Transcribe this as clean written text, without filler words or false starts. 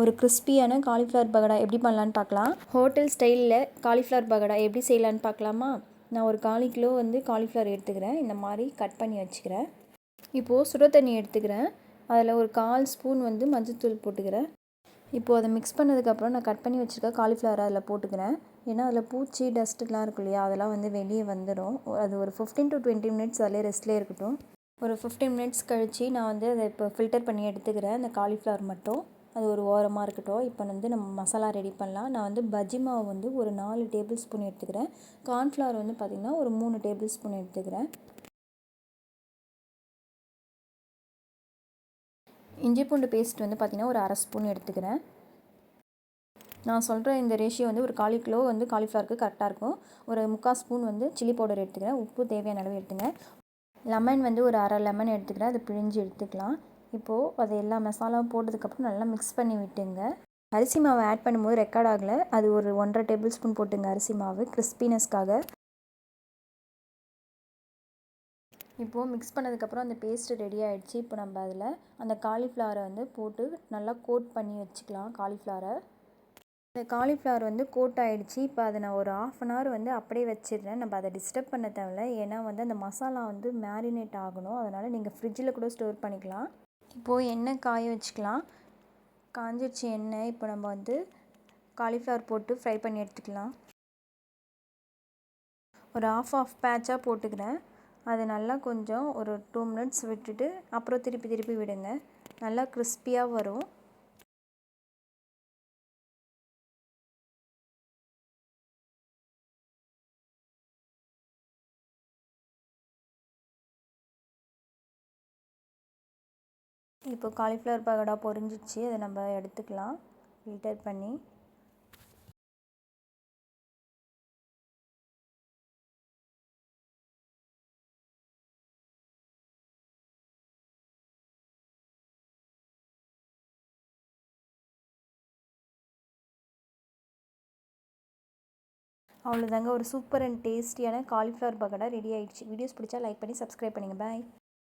ஒரு கிறிஸ்பியான காலிஃப்ளவர் பகோடா எப்படி பண்ணலான்னு பார்க்கலாம். ஹோட்டல் ஸ்டைலில் காலிஃப்ளவர் பகோடா எப்படி செய்யலான்னு பார்க்கலாமா? நான் ஒரு 1/4 கிலோ காலிஃப்ளவர் எடுத்துக்கிறேன். இந்த மாதிரி கட் பண்ணி வச்சுக்கிறேன். இப்போது சுட தண்ணி எடுத்துக்கிறேன். அதில் ஒரு 1/4 ஸ்பூன் மஞ்சள்தூள் போட்டுக்கிறேன். இப்போது அதை மிக்ஸ் பண்ணதுக்கப்புறம் நான் கட் பண்ணி வச்சுருக்க காலிஃப்ளவரை அதில் போட்டுக்கிறேன். ஏன்னா அதில் பூச்சி டஸ்ட்டுலாம் இருக்கும் இல்லையா, அதெல்லாம் வெளியே வந்துடும். அது ஒரு 15 to 20 மினிட்ஸ் அதிலே ரெஸ்ட்லேயே இருக்கட்டும். ஒரு 15 மினிட்ஸ் கழித்து நான் அதை இப்போ ஃபில்டர் பண்ணி எடுத்துக்கிறேன். அந்த காலிஃப்ளவர் மட்டும் அது ஒரு ஓரமாக இருக்கட்டும். இப்போ நம்ம மசாலா ரெடி பண்ணலாம். நான் பஜ்ஜி மாவு ஒரு 4 டேபிள் ஸ்பூன் எடுத்துக்கிறேன். கார்ன்ஃப்ளவர் பார்த்திங்கன்னா ஒரு 3 டேபிள் ஸ்பூன் எடுத்துக்கிறேன். இஞ்சி பூண்டு பேஸ்ட் பார்த்திங்கன்னா ஒரு 1/2 ஸ்பூன் எடுத்துக்கிறேன். நான் சொல்கிற இந்த ரேஷியோ ஒரு 1/4 கிலோ காலிஃப்ளவருக்கு கரெக்டாக இருக்கும். ஒரு 3/4 ஸ்பூன் சில்லி பவுடர் எடுத்துக்கிறேன். உப்பு தேவையான அளவு எடுத்துங்க. லெமன் ஒரு 1/2 லெமன் எடுத்துக்கிறேன். அதை பிழிஞ்சு எடுத்துக்கலாம். இப்போது அது எல்லா மசாலாவும் போட்டதுக்கப்புறம் நல்லா மிக்ஸ் பண்ணி விட்டுங்க. அரிசி மாவு ஆட் பண்ணும்போது ரெக்கார்ட் ஆகலை. அது ஒரு 1/2 டேபிள் ஸ்பூன் போட்டுங்க அரிசி மாவு கிறிஸ்பினஸ்க்காக. இப்போது மிக்ஸ் பண்ணதுக்கப்புறம் அந்த பேஸ்ட்டு ரெடி ஆகிடுச்சு. இப்போ நம்ம அதில் அந்த காலிஃப்ளவரை போட்டு நல்லா கோட் பண்ணி வச்சுக்கலாம். இந்த காலிஃப்ளவர் கோட் ஆகிடுச்சு. இப்போ அதை நான் ஒரு 1/2 hour அப்படியே வச்சிடுறேன். நம்ம அதை டிஸ்டர்ப் பண்ண தேவையில்ல. ஏன்னா அந்த மசாலா மேரினேட் ஆகணும். அதனால் நீங்கள் ஃப்ரிட்ஜில் கூட ஸ்டோர் பண்ணிக்கலாம். இப்போது எண்ணெய் காய வச்சுக்கலாம். காஞ்சிடுச்சு எண்ணெய். இப்போ நம்ம காலிஃப்ளவர் போட்டு ஃப்ரை பண்ணி எடுத்துக்கலாம். ஒரு ஆஃப் பேட்சாக போட்டுக்கிறேன். அது நல்லா கொஞ்சம் ஒரு 2 மினிட்ஸ் விட்டுட்டு அப்புறம் திருப்பி விடுங்க. நல்லா கிறிஸ்பியாக வரும். இப்போ காலிஃப்ளவர் பகோடா பொரிஞ்சிச்சு. அதை நம்ம எடுத்துக்கலாம் ஃபில்டர் பண்ணி. அவ்வளோதாங்க, ஒரு சூப்பர் அண்ட் டேஸ்டியான காலிஃப்ளவர் பகோடா ரெடி ஆகிடுச்சு. வீடியோஸ் பிடிச்சா லைக் பண்ணி சப்ஸ்கிரைப் பண்ணுங்கள். பாய்.